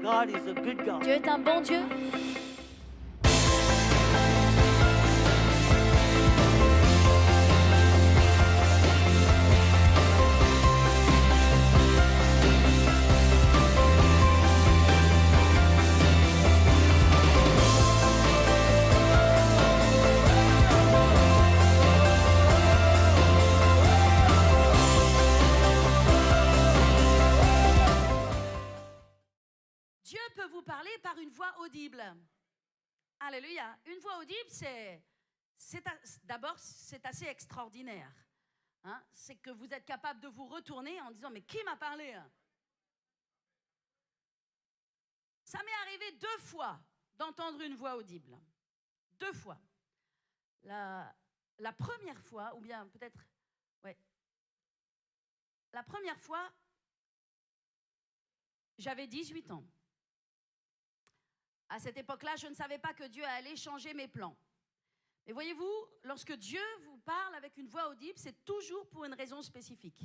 God is a good God. Dieu est un bon Dieu. Dieu peut vous parler par une voix audible. Alléluia. Une voix audible, d'abord, c'est assez extraordinaire. Hein? C'est que vous êtes capable de vous retourner en disant, mais qui m'a parlé? Ça m'est arrivé 2 fois d'entendre une voix audible. 2 fois. La première fois, ou bien peut-être, ouais. La première fois, j'avais 18 ans. À cette époque-là, je ne savais pas que Dieu allait changer mes plans. Mais voyez-vous, lorsque Dieu vous parle avec une voix audible, c'est toujours pour une raison spécifique.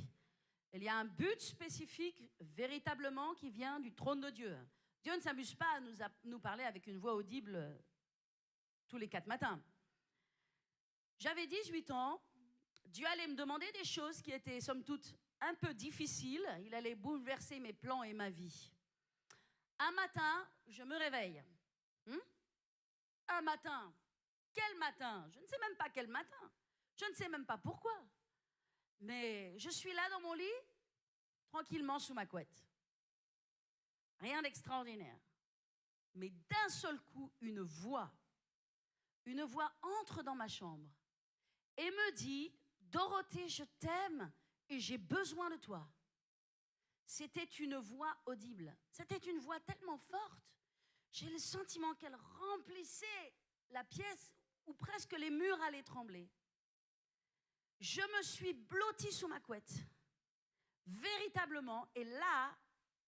Il y a un but spécifique, véritablement, qui vient du trône de Dieu. Dieu ne s'amuse pas à nous parler avec une voix audible tous les 4 matins. J'avais 18 ans, Dieu allait me demander des choses qui étaient, somme toute, un peu difficiles. Il allait bouleverser mes plans et ma vie. Un matin, je me réveille. Un matin. Quel matin? Je ne sais même pas quel matin. Je ne sais même pas pourquoi. Mais je suis là dans mon lit, tranquillement sous ma couette. Rien d'extraordinaire. Mais d'un seul coup, une voix entre dans ma chambre et me dit, Dorothée, je t'aime et j'ai besoin de toi. C'était une voix audible. C'était une voix tellement forte. J'ai le sentiment qu'elle remplissait la pièce où presque les murs allaient trembler. Je me suis blottie sous ma couette. Véritablement. Et là,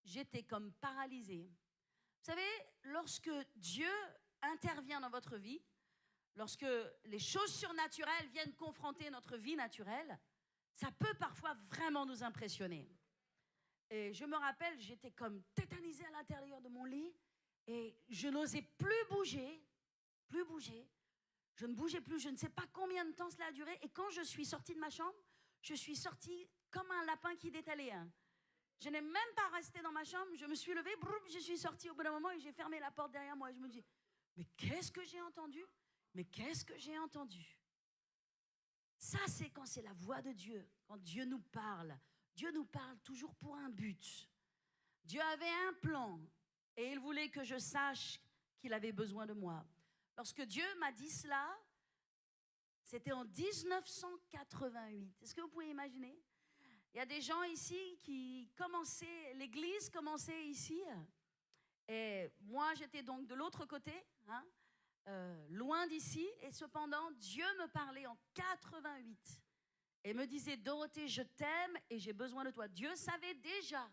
j'étais comme paralysée. Vous savez, lorsque Dieu intervient dans votre vie, lorsque les choses surnaturelles viennent confronter notre vie naturelle, ça peut parfois vraiment nous impressionner. Et je me rappelle, j'étais comme tétanisée à l'intérieur de mon lit et je n'osais plus bouger. Je ne bougeais plus, je ne sais pas combien de temps cela a duré. Et quand je suis sortie de ma chambre, je suis sortie comme un lapin qui détalait. Je n'ai même pas resté dans ma chambre, je me suis levée, je suis sortie au bout d'un moment et j'ai fermé la porte derrière moi. Et je me dis, mais qu'est-ce que j'ai entendu? Mais qu'est-ce que j'ai entendu? Ça, c'est quand c'est la voix de Dieu, quand Dieu nous parle. Dieu nous parle toujours pour un but. Dieu avait un plan et il voulait que je sache qu'il avait besoin de moi. Lorsque Dieu m'a dit cela, c'était en 1988. Est-ce que vous pouvez imaginer? Il y a des gens ici qui commençaient, l'église commençait ici. Et moi, j'étais donc de l'autre côté, loin d'ici. Et cependant, Dieu me parlait en 88. Et me disait, Dorothée, je t'aime et j'ai besoin de toi. Dieu savait déjà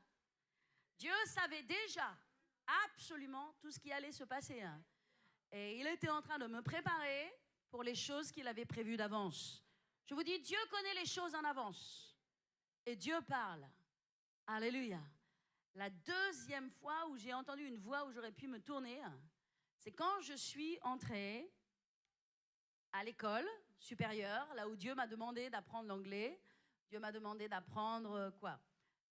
absolument tout ce qui allait se passer. Et il était en train de me préparer pour les choses qu'il avait prévues d'avance. Je vous dis, Dieu connaît les choses en avance. Et Dieu parle. Alléluia. La deuxième fois où j'ai entendu une voix où j'aurais pu me tourner, c'est quand je suis entrée à l'école supérieure, là où Dieu m'a demandé d'apprendre l'anglais. Dieu m'a demandé d'apprendre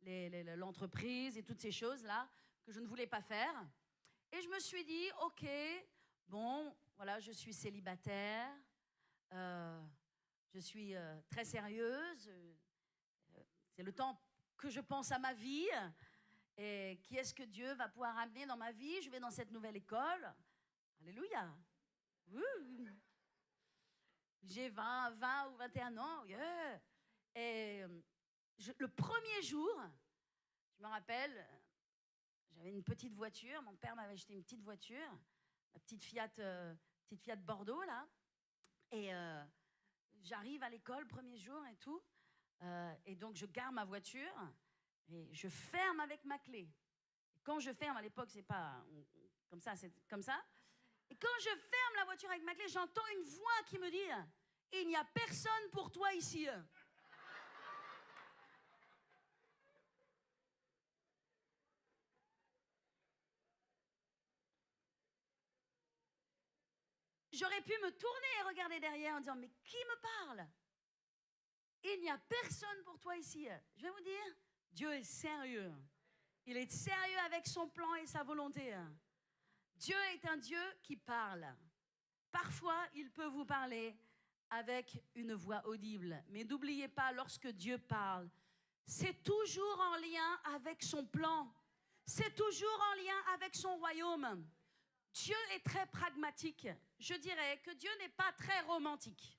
l'entreprise et toutes ces choses-là que je ne voulais pas faire. Et je me suis dit, ok, bon, voilà, je suis célibataire, je suis très sérieuse, c'est le temps que je pense à ma vie, et qui est-ce que Dieu va pouvoir amener dans ma vie? Je vais dans cette nouvelle école. Alléluia. J'ai 20 ou 21 ans. Yeah. Et le premier jour, je me rappelle, j'avais une petite voiture. Mon père m'avait acheté une petite voiture, la petite Fiat Bordeaux, là. Et j'arrive à l'école, premier jour et tout. Et donc, je gare ma voiture et je ferme avec ma clé. Et quand je ferme, à l'époque, c'est pas comme ça, c'est comme ça. Et quand je ferme la voiture avec ma clé, j'entends une voix qui me dit « Il n'y a personne pour toi ici ». j'aurais pu me tourner et regarder derrière en disant, mais qui me parle? Il n'y a personne pour toi ici. Je vais vous dire, Dieu est sérieux. Il est sérieux avec son plan et sa volonté. Dieu est un Dieu qui parle. Parfois, il peut vous parler avec une voix audible. Mais n'oubliez pas, lorsque Dieu parle, c'est toujours en lien avec son plan. C'est toujours en lien avec son royaume. Dieu est très pragmatique. Je dirais que Dieu n'est pas très romantique.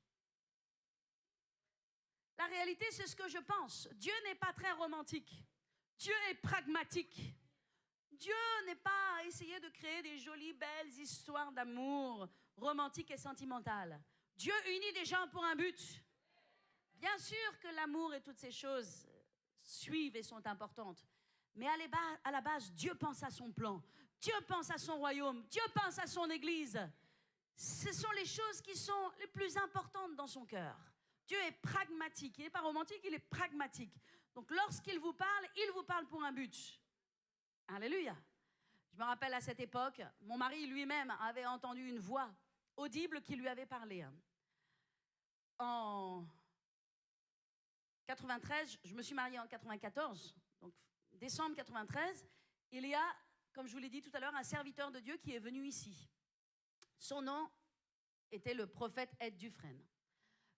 La réalité, c'est ce que je pense. Dieu n'est pas très romantique. Dieu est pragmatique. Dieu n'est pas à essayer de créer des jolies, belles histoires d'amour romantiques et sentimentales. Dieu unit des gens pour un but. Bien sûr que l'amour et toutes ces choses suivent et sont importantes. Mais à la base, Dieu pense à son plan. Dieu pense à son royaume. Dieu pense à son église. Ce sont les choses qui sont les plus importantes dans son cœur. Dieu est pragmatique. Il n'est pas romantique, il est pragmatique. Donc lorsqu'il vous parle pour un but. Alléluia. Je me rappelle à cette époque, mon mari lui-même avait entendu une voix audible qui lui avait parlé. En 93, je me suis mariée en 94, donc décembre 93, il y a, comme je vous l'ai dit tout à l'heure, un serviteur de Dieu qui est venu ici. Son nom était le prophète Ed Dufresne.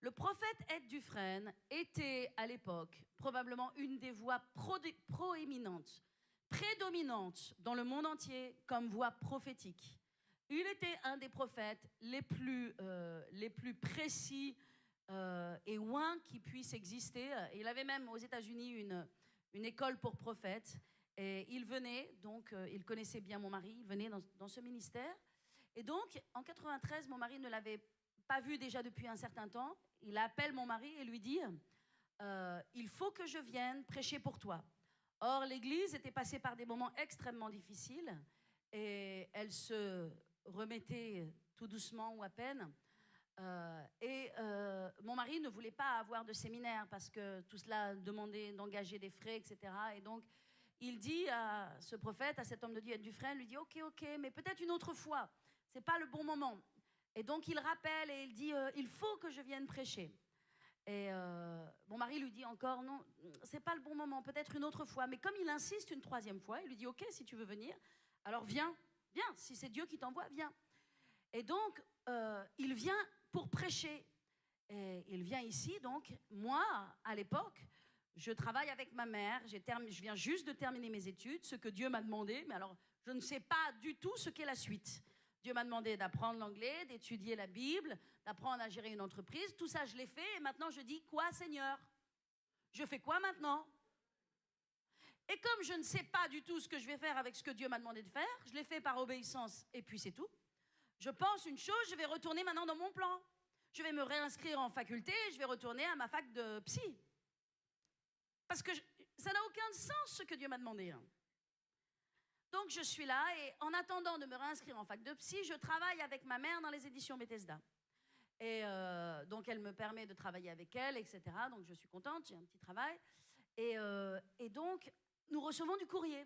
Le prophète Ed Dufresne était à l'époque probablement une des voix proéminentes, prédominantes dans le monde entier comme voix prophétique. Il était un des prophètes les plus précis et loin qui puisse exister. Il avait même aux États-Unis une école pour prophètes. Et il venait, donc il connaissait bien mon mari, il venait dans ce ministère. Et donc, en 93, mon mari ne l'avait pas vu déjà depuis un certain temps. Il appelle mon mari et lui dit il faut que je vienne prêcher pour toi. Or, l'Église était passée par des moments extrêmement difficiles et elle se remettait tout doucement ou à peine. Mon mari ne voulait pas avoir de séminaire parce que tout cela demandait d'engager des frais, etc. Et donc, il dit à ce prophète, à cet homme de Dieu, Ed Dufresne, lui dit ok, mais peut-être une autre fois. C'est pas le bon moment. Et donc, il rappelle et il dit il faut que je vienne prêcher. Et mon mari lui dit encore non, c'est pas le bon moment, peut-être une autre fois. Mais comme il insiste une troisième fois, il lui dit ok, si tu veux venir, alors viens, si c'est Dieu qui t'envoie, viens. Et donc, il vient pour prêcher. Et il vient ici, donc, moi, à l'époque, je travaille avec ma mère, je viens juste de terminer mes études, ce que Dieu m'a demandé, mais alors, je ne sais pas du tout ce qu'est la suite. Dieu m'a demandé d'apprendre l'anglais, d'étudier la Bible, d'apprendre à gérer une entreprise. Tout ça, je l'ai fait. Et maintenant, je dis, quoi, Seigneur? Je fais quoi maintenant? Et comme je ne sais pas du tout ce que je vais faire avec ce que Dieu m'a demandé de faire, je l'ai fait par obéissance et puis c'est tout. Je pense une chose, je vais retourner maintenant dans mon plan. Je vais me réinscrire en faculté, je vais retourner à ma fac de psy. Parce que ça n'a aucun sens ce que Dieu m'a demandé. Donc je suis là et en attendant de me réinscrire en fac de psy, je travaille avec ma mère dans les éditions Bethesda. Et donc elle me permet de travailler avec elle, etc. Donc je suis contente, j'ai un petit travail. Et donc nous recevons du courrier.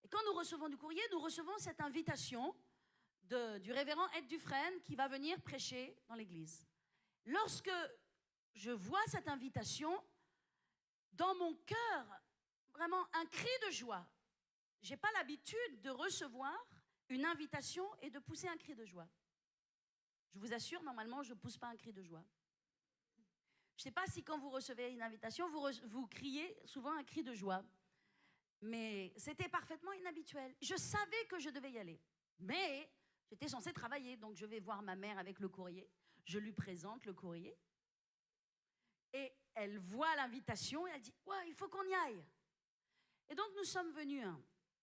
Et quand nous recevons du courrier, nous recevons cette invitation du révérend Ed Dufresne qui va venir prêcher dans l'église. Lorsque je vois cette invitation, dans mon cœur, vraiment un cri de joie. Je n'ai pas l'habitude de recevoir une invitation et de pousser un cri de joie. Je vous assure, normalement, je ne pousse pas un cri de joie. Je ne sais pas si quand vous recevez une invitation, vous criez souvent un cri de joie. Mais c'était parfaitement inhabituel. Je savais que je devais y aller. Mais j'étais censée travailler, donc je vais voir ma mère avec le courrier. Je lui présente le courrier. Et elle voit l'invitation et elle dit « Ouais, il faut qu'on y aille ». Et donc nous sommes venus.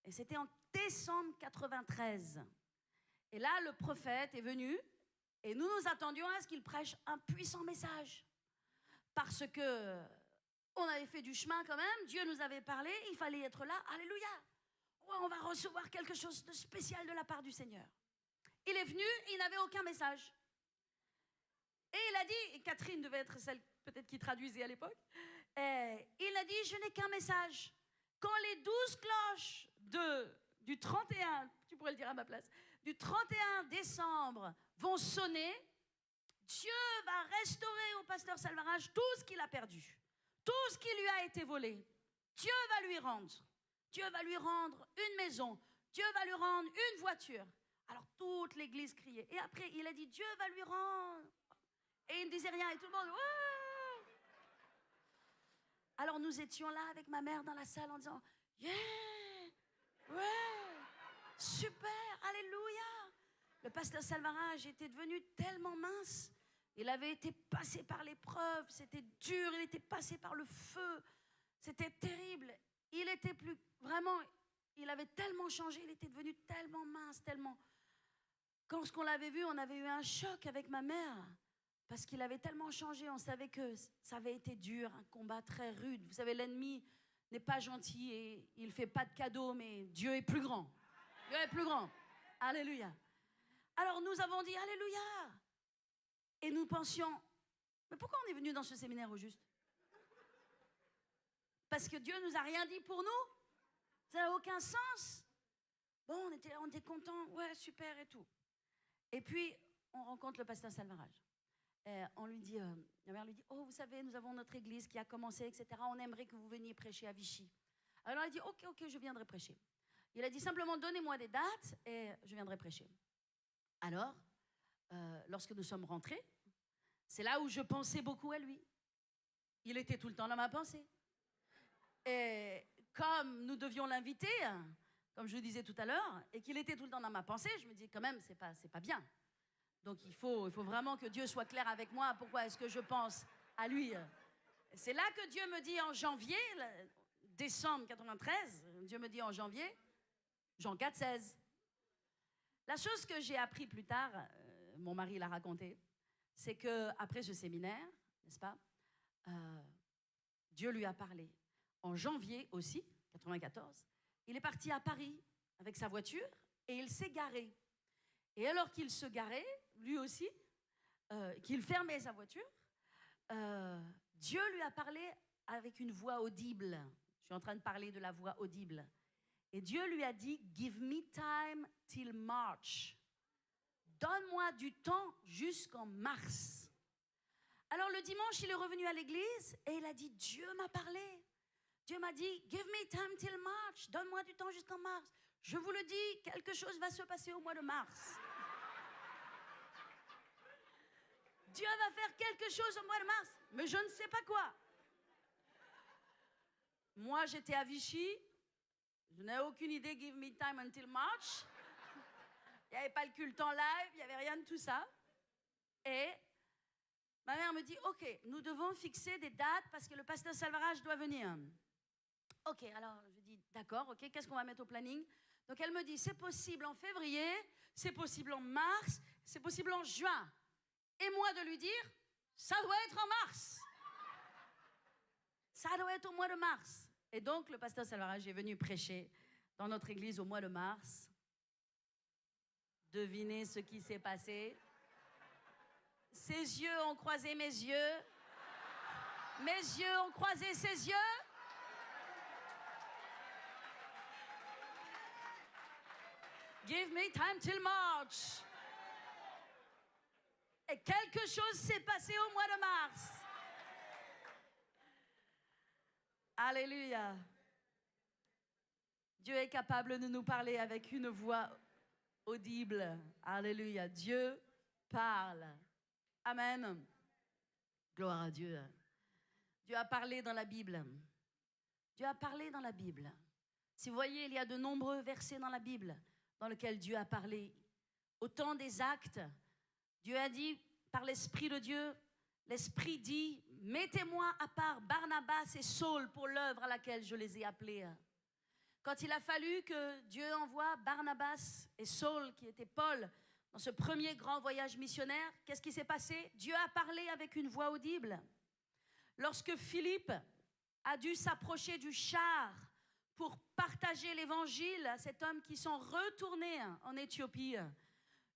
Et c'était en décembre 93. Et là, le prophète est venu et nous nous attendions à ce qu'il prêche un puissant message. Parce que on avait fait du chemin quand même, Dieu nous avait parlé, il fallait être là. Alléluia! Ouais, on va recevoir quelque chose de spécial de la part du Seigneur. Il est venu, il n'avait aucun message. Et il a dit, et Catherine devait être celle peut-être qui traduisait à l'époque, il a dit, je n'ai qu'un message. Quand les 12 cloches du 31, tu pourrais le dire à ma place, du 31 décembre vont sonner, Dieu va restaurer au pasteur Salvarage tout ce qu'il a perdu, tout ce qui lui a été volé. Dieu va lui rendre. Dieu va lui rendre une maison. Dieu va lui rendre une voiture. Alors toute l'église criait. Et après, il a dit, Dieu va lui rendre. Et il ne disait rien et tout le monde, ouais. Alors nous étions là avec ma mère dans la salle en disant, yeah, ouais, super, alléluia. Le pasteur Salvarage était devenu tellement mince. Il avait été passé par l'épreuve, c'était dur, il était passé par le feu. C'était terrible. Il était plus, vraiment, il avait tellement changé, il était devenu tellement mince, tellement... Quand on l'avait vu, on avait eu un choc avec ma mère. Parce qu'il avait tellement changé, on savait que ça avait été dur, un combat très rude. Vous savez, l'ennemi n'est pas gentil et il ne fait pas de cadeaux, mais Dieu est plus grand. Dieu est plus grand. Alléluia. Alors nous avons dit Alléluia. Et nous pensions, mais pourquoi on est venu dans ce séminaire au juste? Parce que Dieu ne nous a rien dit pour nous? Ça n'a aucun sens. Bon, on était contents, ouais, super et tout. Et puis, on rencontre le pasteur Salvarage. On lui dit, la mère lui dit, oh, vous savez, nous avons notre église qui a commencé, etc. On aimerait que vous veniez prêcher à Vichy. Alors, il a dit, ok, je viendrai prêcher. Il a dit, simplement, donnez-moi des dates et je viendrai prêcher. Alors, lorsque nous sommes rentrés, c'est là où je pensais beaucoup à lui. Il était tout le temps dans ma pensée. Et comme nous devions l'inviter, comme je vous disais tout à l'heure, et qu'il était tout le temps dans ma pensée, je me dis, quand même, c'est pas bien. Donc, il faut vraiment que Dieu soit clair avec moi. Pourquoi est-ce que je pense à lui? C'est là que Dieu me dit en janvier, décembre 93, Dieu me dit en janvier, Jean 4, 16. La chose que j'ai appris plus tard, mon mari l'a raconté, c'est qu'après ce séminaire, n'est-ce pas, Dieu lui a parlé. En janvier aussi, 94, il est parti à Paris avec sa voiture et il s'est garé. Et alors qu'il se garait, lui aussi, qu'il fermait sa voiture, Dieu lui a parlé avec une voix audible. Je suis en train de parler de la voix audible. Et Dieu lui a dit, « Give me time till March. » Donne-moi du temps jusqu'en mars. Alors le dimanche, il est revenu à l'église et il a dit, Dieu m'a parlé. Dieu m'a dit, give me time till March. Donne-moi du temps jusqu'en mars. Je vous le dis, quelque chose va se passer au mois de mars. Dieu va faire quelque chose au mois de mars, mais je ne sais pas quoi. Moi, j'étais à Vichy. Je n'avais aucune idée, give me time until March. Il n'y avait pas le culte en live, il n'y avait rien de tout ça. Et ma mère me dit, ok, nous devons fixer des dates parce que le pasteur Salvarage doit venir. Ok, alors je dis, d'accord, ok, qu'est-ce qu'on va mettre au planning? Donc elle me dit, c'est possible en février, c'est possible en mars, c'est possible en juin. Et moi de lui dire, ça doit être en mars. Ça doit être au mois de mars. Et donc le pasteur Salvarage est venu prêcher dans notre église au mois de mars. Devinez ce qui s'est passé. Ses yeux ont croisé mes yeux. Mes yeux ont croisé ses yeux. Give me time till March. Et quelque chose s'est passé au mois de mars. Alléluia. Dieu est capable de nous parler avec une voix audible. Alléluia. Dieu parle. Amen. Gloire à Dieu. Dieu a parlé dans la Bible. Dieu a parlé dans la Bible. Si vous voyez, il y a de nombreux versets dans la Bible dans lesquels Dieu a parlé. Au temps des Actes, Dieu a dit par l'Esprit de Dieu, l'Esprit dit, mettez-moi à part Barnabas et Saul pour l'œuvre à laquelle je les ai appelés. Quand il a fallu que Dieu envoie Barnabas et Saul, qui était Paul, dans ce premier grand voyage missionnaire, qu'est-ce qui s'est passé? Dieu a parlé avec une voix audible. Lorsque Philippe a dû s'approcher du char pour partager l'évangile à cet homme qui sont retournés en Éthiopie,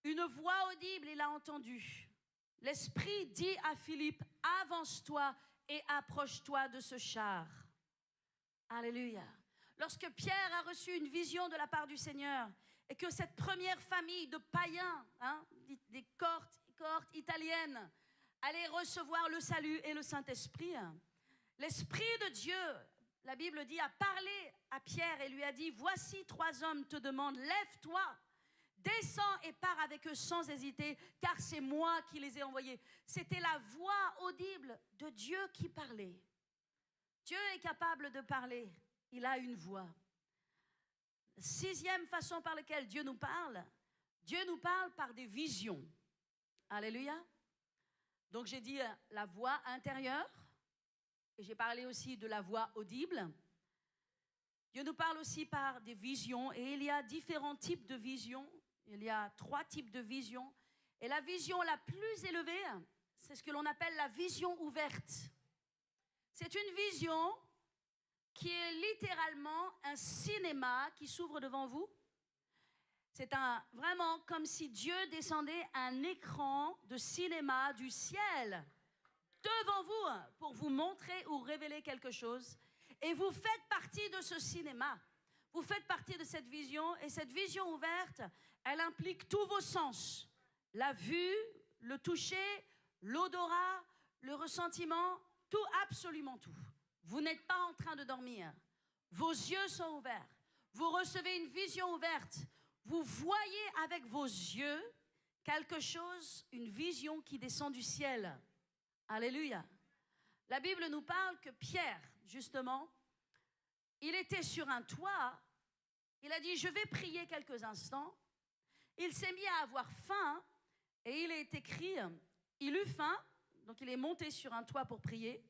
une voix audible, il a entendu. L'Esprit dit à Philippe, avance-toi et approche-toi de ce char. Alléluia. Lorsque Pierre a reçu une vision de la part du Seigneur Et que cette première famille de païens, des cohortes italiennes, allait recevoir le salut et le Saint-Esprit. L'Esprit de Dieu, la Bible dit, a parlé à Pierre et lui a dit, voici 3 hommes te demandent, lève-toi, descends et pars avec eux sans hésiter, car c'est moi qui les ai envoyés. C'était la voix audible de Dieu qui parlait. Dieu est capable de parler, il a une voix. 6e façon par laquelle Dieu nous parle par des visions. Alléluia. Donc j'ai dit la voix intérieure, et j'ai parlé aussi de la voix audible. Dieu nous parle aussi par des visions, et il y a différents types de visions. Il y a 3 types de visions. Et la vision la plus élevée, c'est ce que l'on appelle la vision ouverte. C'est une vision qui est littéralement un cinéma qui s'ouvre devant vous. C'est vraiment comme si Dieu descendait un écran de cinéma du ciel devant vous pour vous montrer ou révéler quelque chose. Et vous faites partie de ce cinéma. Vous faites partie de cette vision. Et cette vision ouverte, elle implique tous vos sens. La vue, le toucher, l'odorat, le ressentiment, tout, absolument tout. Vous n'êtes pas en train de dormir. Vos yeux sont ouverts. Vous recevez une vision ouverte. Vous voyez avec vos yeux quelque chose, une vision qui descend du ciel. Alléluia. La Bible nous parle que Pierre, justement, il était sur un toit. Il a dit, je vais prier quelques instants. Il s'est mis à avoir faim et il est écrit, il eut faim, donc il est monté sur un toit pour prier.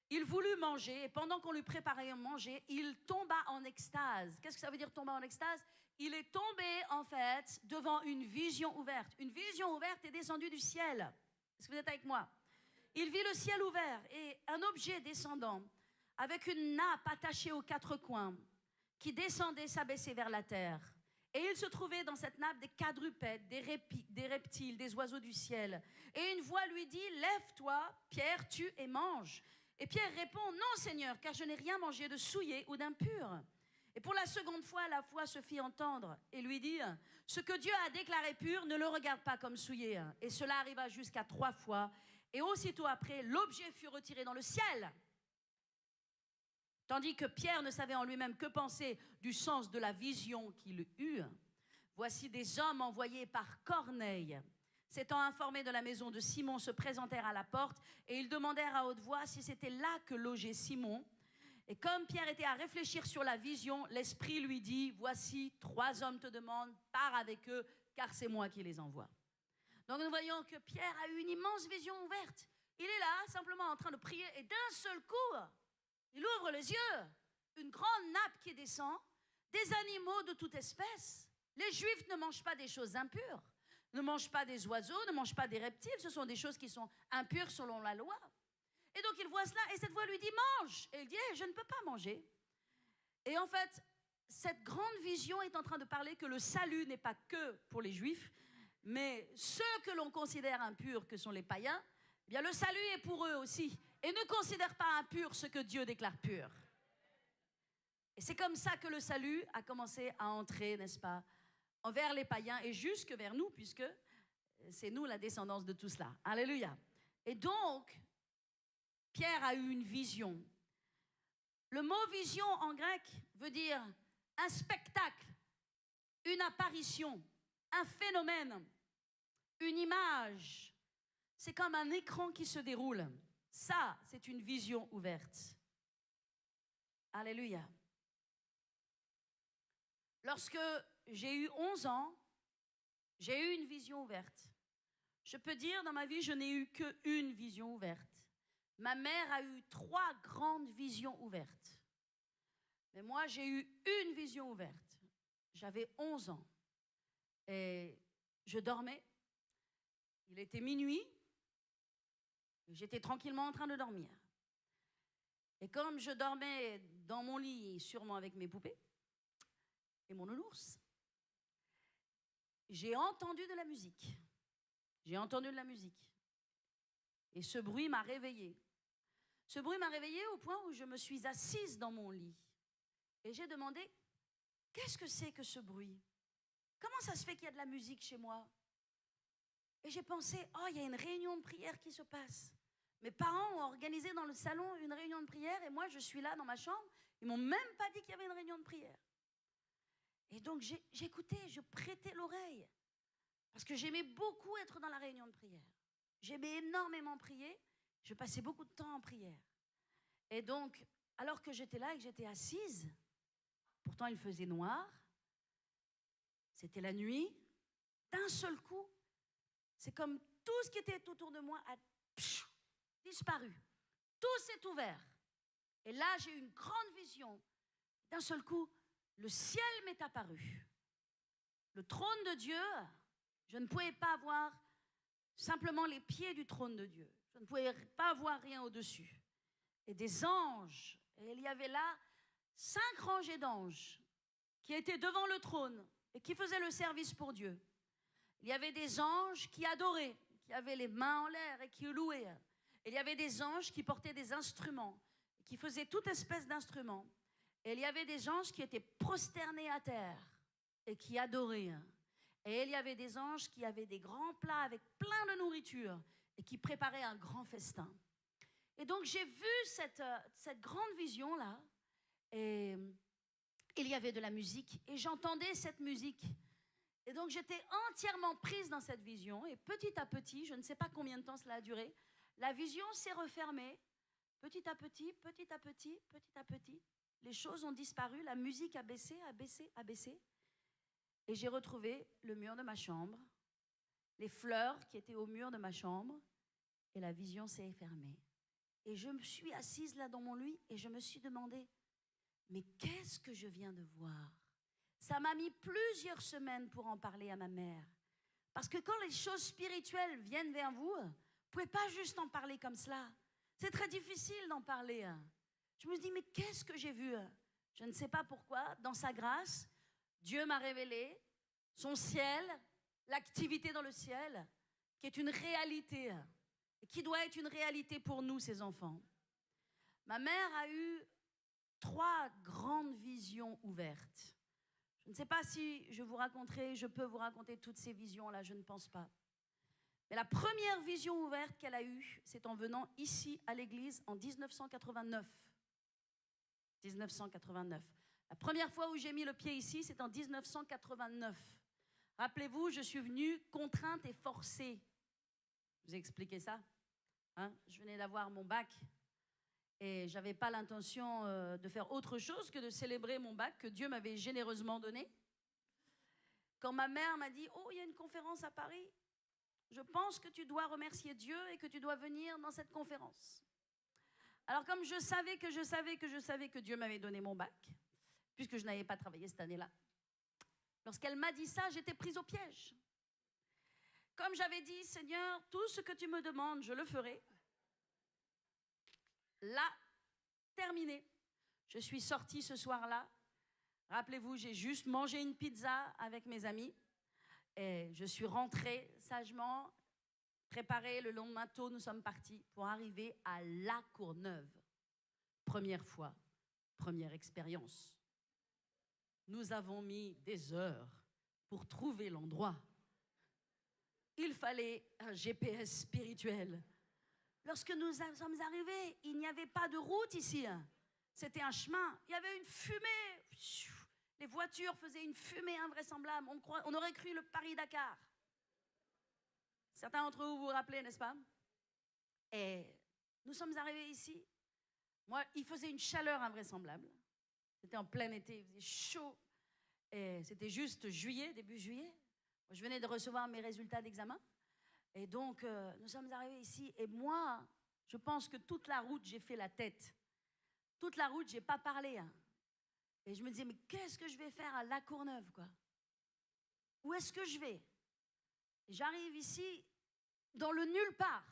Il voulut manger et pendant qu'on lui préparait à manger, il tomba en extase. Qu'est-ce que ça veut dire tomber en extase? Il est tombé en fait devant une vision ouverte. Une vision ouverte est descendue du ciel. Est-ce que vous êtes avec moi? Il vit le ciel ouvert et un objet descendant avec une nappe attachée aux 4 coins qui descendait, s'abaissait vers la terre. Et il se trouvait dans cette nappe des quadrupèdes, des reptiles, des oiseaux du ciel. Et une voix lui dit, lève-toi, Pierre, tue et mange. Et Pierre répond, non Seigneur, car je n'ai rien mangé de souillé ou d'impur. Et pour la seconde fois, la voix se fit entendre et lui dit, ce que Dieu a déclaré pur, ne le regarde pas comme souillé. Et cela arriva jusqu'à 3 fois. Et aussitôt après, l'objet fut retiré dans le ciel. Tandis que Pierre ne savait en lui-même que penser du sens de la vision qu'il eut. Voici des hommes envoyés par Corneille. S'étant informés de la maison de Simon, se présentèrent à la porte et ils demandèrent à haute voix si c'était là que logeait Simon. Et comme Pierre était à réfléchir sur la vision, l'Esprit lui dit, voici 3 hommes te demandent, pars avec eux, car c'est moi qui les envoie. Donc nous voyons que Pierre a eu une immense vision ouverte. Il est là, simplement en train de prier, et d'un seul coup, il ouvre les yeux. Une grande nappe qui descend, des animaux de toute espèce. Les Juifs ne mangent pas des choses impures, ne mangent pas des oiseaux, ne mangent pas des reptiles. Ce sont des choses qui sont impures selon la loi. Et donc il voit cela, et cette voix lui dit, mange. Et il dit, je ne peux pas manger. Et en fait, cette grande vision est en train de parler que le salut n'est pas que pour les Juifs, mais ceux que l'on considère impurs, que sont les païens, eh bien le salut est pour eux aussi. Et ne considère pas impur ce que Dieu déclare pur. Et c'est comme ça que le salut a commencé à entrer, n'est-ce pas, envers les païens et jusque vers nous, puisque c'est nous la descendance de tout cela. Alléluia. Et donc, Pierre a eu une vision. Le mot vision en grec veut dire un spectacle, une apparition, un phénomène, une image. C'est comme un écran qui se déroule. Ça, c'est une vision ouverte. Alléluia. Lorsque j'ai eu 11 ans, j'ai eu une vision ouverte. Je peux dire, dans ma vie, je n'ai eu qu'une vision ouverte. Ma mère a eu 3 grandes visions ouvertes. Mais moi, j'ai eu une vision ouverte. J'avais 11 ans. Et je dormais. Il était minuit. J'étais tranquillement en train de dormir. Et comme je dormais dans mon lit, sûrement avec mes poupées et mon nounours, j'ai entendu de la musique. J'ai entendu de la musique. Et ce bruit m'a réveillée. Ce bruit m'a réveillée au point où je me suis assise dans mon lit. Et j'ai demandé, qu'est-ce que c'est que ce bruit? comment ça se fait qu'il y a de la musique chez moi? Et j'ai pensé, oh, il y a une réunion de prière qui se passe. Mes parents ont organisé dans le salon une réunion de prière et moi, je suis là dans ma chambre. Ils m'ont même pas dit qu'il y avait une réunion de prière. Et donc, j'écoutais, je prêtais l'oreille. Parce que j'aimais beaucoup être dans la réunion de prière. J'aimais énormément prier. Je passais beaucoup de temps en prière. Et donc, alors que j'étais là et que j'étais assise, pourtant il faisait noir, c'était la nuit, d'un seul coup, c'est comme tout ce qui était autour de moi a disparu. Tout s'est ouvert. Et là, j'ai eu une grande vision. D'un seul coup, le ciel m'est apparu. Le trône de Dieu, je ne pouvais pas voir simplement les pieds du trône de Dieu. Je ne pouvais pas voir rien au-dessus. Et des anges. Et il y avait là 5 rangées d'anges qui étaient devant le trône et qui faisaient le service pour Dieu. Il y avait des anges qui adoraient, qui avaient les mains en l'air et qui louaient. Et il y avait des anges qui portaient des instruments, qui faisaient toute espèce d'instruments. Et il y avait des anges qui étaient prosternés à terre et qui adoraient. Et il y avait des anges qui avaient des grands plats avec plein de nourriture et qui préparaient un grand festin. Et donc j'ai vu cette grande vision-là. Et il y avait de la musique et j'entendais cette musique. Et donc j'étais entièrement prise dans cette vision. Et petit à petit, je ne sais pas combien de temps cela a duré, la vision s'est refermée. Petit à petit, petit à petit, petit à petit. Les choses ont disparu, la musique a baissé, a baissé, a baissé. Et j'ai retrouvé le mur de ma chambre, les fleurs qui étaient au mur de ma chambre, et la vision s'est fermée. Et je me suis assise là dans mon lit et je me suis demandé, mais qu'est-ce que je viens de voir? Ça m'a mis plusieurs semaines pour en parler à ma mère. Parce que quand les choses spirituelles viennent vers vous, vous ne pouvez pas juste en parler comme cela. C'est très difficile d'en parler. Je me suis dit, mais qu'est-ce que j'ai vu? Je ne sais pas pourquoi, dans sa grâce, Dieu m'a révélé son ciel, l'activité dans le ciel, qui est une réalité, et qui doit être une réalité pour nous, ses enfants. Ma mère a eu 3 grandes visions ouvertes. Je ne sais pas si je peux vous raconter toutes ces visions-là, je ne pense pas. Mais la première vision ouverte qu'elle a eue, c'est en venant ici à l'église en 1989. 1989. La première fois où j'ai mis le pied ici, c'est en 1989. Rappelez-vous, je suis venue contrainte et forcée. Je vous ai expliqué ça. Je venais d'avoir mon bac et je n'avais pas l'intention de faire autre chose que de célébrer mon bac que Dieu m'avait généreusement donné. Quand ma mère m'a dit « Oh, il y a une conférence à Paris, je pense que tu dois remercier Dieu et que tu dois venir dans cette conférence. » Alors comme je savais que Dieu m'avait donné mon bac, puisque je n'avais pas travaillé cette année-là, lorsqu'elle m'a dit ça, j'étais prise au piège. Comme j'avais dit, Seigneur, tout ce que tu me demandes, je le ferai. Là, terminé. Je suis sortie ce soir-là. Rappelez-vous, j'ai juste mangé une pizza avec mes amis. Et je suis rentrée sagement, préparée. Le lendemain tôt, nous sommes partis pour arriver à La Courneuve. Première fois, première expérience. Nous avons mis des heures pour trouver l'endroit. Il fallait un GPS spirituel. Lorsque nous sommes arrivés, il n'y avait pas de route ici. C'était un chemin. Il y avait une fumée. Les voitures faisaient une fumée invraisemblable. On aurait cru le Paris-Dakar. Certains d'entre vous vous rappelez, n'est-ce pas? Et nous sommes arrivés ici. Moi, il faisait une chaleur invraisemblable. C'était en plein été, il faisait chaud. Et c'était juste juillet, début juillet. Je venais de recevoir mes résultats d'examen. Et donc, nous sommes arrivés ici. Et moi, je pense que toute la route, j'ai fait la tête. Toute la route, je n'ai pas parlé. Et je me disais, mais qu'est-ce que je vais faire à La Courneuve, quoi? Où est-ce que je vais? Et j'arrive ici, dans le nulle part.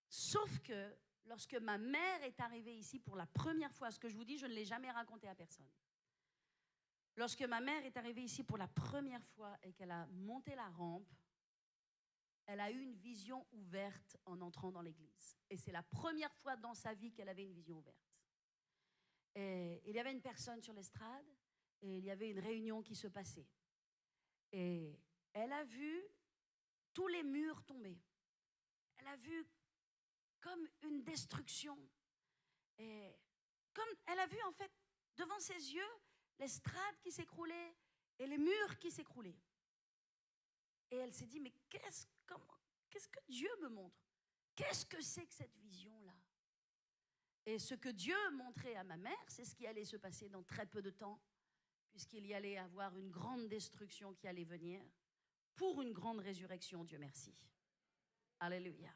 Sauf que, lorsque ma mère est arrivée ici pour la première fois, ce que je vous dis, je ne l'ai jamais raconté à personne. Lorsque ma mère est arrivée ici pour la première fois et qu'elle a monté la rampe, elle a eu une vision ouverte en entrant dans l'église. Et c'est la première fois dans sa vie qu'elle avait une vision ouverte. Et il y avait une personne sur l'estrade et il y avait une réunion qui se passait. Et elle a vu tous les murs tomber. Elle a vu comme une destruction. Et comme elle a vu en fait devant ses yeux l'estrade qui s'écroulait et les murs qui s'écroulaient. Et elle s'est dit, mais qu'est-ce que Dieu me montre? Qu'est-ce que c'est que cette vision-là? Et ce que Dieu montrait à ma mère, c'est ce qui allait se passer dans très peu de temps, puisqu'il y allait avoir une grande destruction qui allait venir pour une grande résurrection, Dieu merci. Alléluia.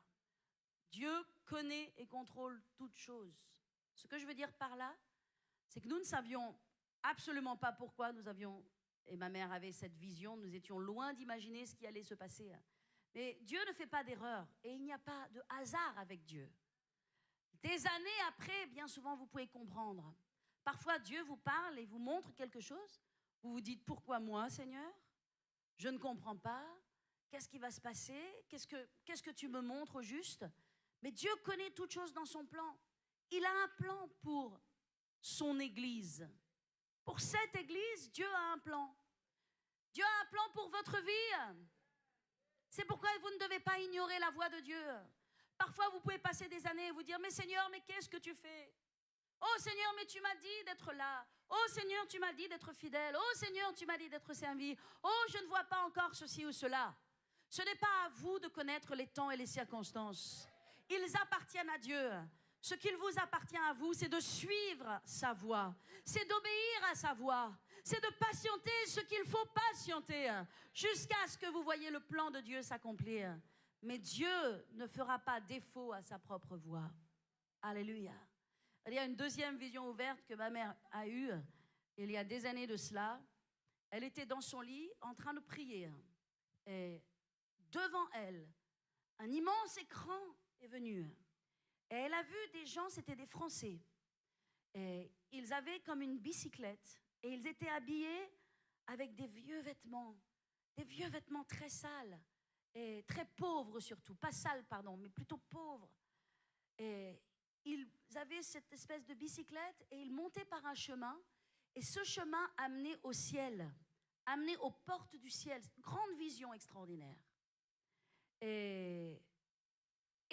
Dieu connaît et contrôle toutes choses. Ce que je veux dire par là, c'est que nous ne savions absolument pas pourquoi nous avions, et ma mère avait cette vision, nous étions loin d'imaginer ce qui allait se passer. Mais Dieu ne fait pas d'erreur et il n'y a pas de hasard avec Dieu. Des années après, bien souvent, vous pouvez comprendre. Parfois, Dieu vous parle et vous montre quelque chose. Vous vous dites, pourquoi moi, Seigneur? Je ne comprends pas. Qu'est-ce qui va se passer? Qu'est-ce que tu me montres au juste? Mais Dieu connaît toutes choses dans son plan. Il a un plan pour son Église. Pour cette Église, Dieu a un plan. Dieu a un plan pour votre vie. C'est pourquoi vous ne devez pas ignorer la voix de Dieu. Parfois, vous pouvez passer des années et vous dire, mais Seigneur, mais qu'est-ce que tu fais? Oh Seigneur, mais tu m'as dit d'être là. Oh Seigneur, tu m'as dit d'être fidèle. Oh Seigneur, tu m'as dit d'être servi. Oh, je ne vois pas encore ceci ou cela. Ce n'est pas à vous de connaître les temps et les circonstances. Ils appartiennent à Dieu. Ce qu'il vous appartient à vous, c'est de suivre sa voie. C'est d'obéir à sa voie. C'est de patienter ce qu'il faut patienter jusqu'à ce que vous voyez le plan de Dieu s'accomplir. Mais Dieu ne fera pas défaut à sa propre voie. Alléluia. Il y a une deuxième vision ouverte que ma mère a eue il y a des années de cela. Elle était dans son lit en train de prier. Et devant elle, un immense écran est venu. Et elle a vu des gens, c'était des Français. Et ils avaient comme une bicyclette. Et ils étaient habillés avec des vieux vêtements très sales. Et très pauvres surtout, pas sales pardon, mais plutôt pauvres. Et ils avaient cette espèce de bicyclette et ils montaient par un chemin. Et ce chemin amenait au ciel, amenait aux portes du ciel. Grande vision extraordinaire. Et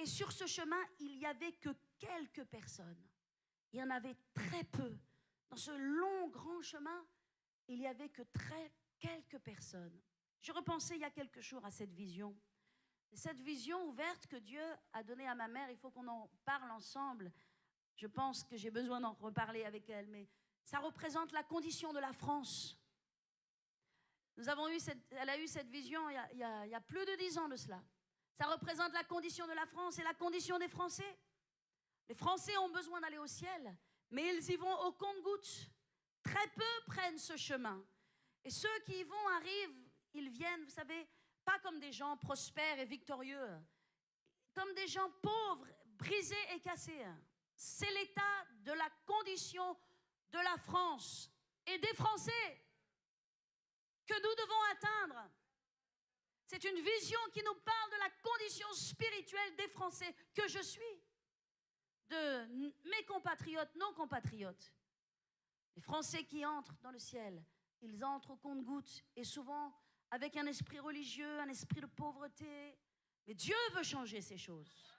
sur ce chemin, il n'y avait que quelques personnes. Il y en avait très peu. Dans ce long, grand chemin, il n'y avait que quelques personnes. Je repensais il y a quelques jours à cette vision. Cette vision ouverte que Dieu a donnée à ma mère, il faut qu'on en parle ensemble. Je pense que j'ai besoin d'en reparler avec elle, mais ça représente la condition de la France. Elle a eu cette vision il y a plus de 10 ans de cela. Ça représente la condition de la France et la condition des Français. Les Français ont besoin d'aller au ciel, mais ils y vont au compte-gouttes. Très peu prennent ce chemin. Et ceux qui y vont arrivent, ils viennent, vous savez, pas comme des gens prospères et victorieux, comme des gens pauvres, brisés et cassés. C'est l'état de la condition de la France et des Français que nous devons atteindre. C'est une vision qui nous parle de la condition spirituelle des Français que je suis, de mes compatriotes, nos compatriotes. Les Français qui entrent dans le ciel, ils entrent au compte-gouttes et souvent avec un esprit religieux, un esprit de pauvreté. Mais Dieu veut changer ces choses.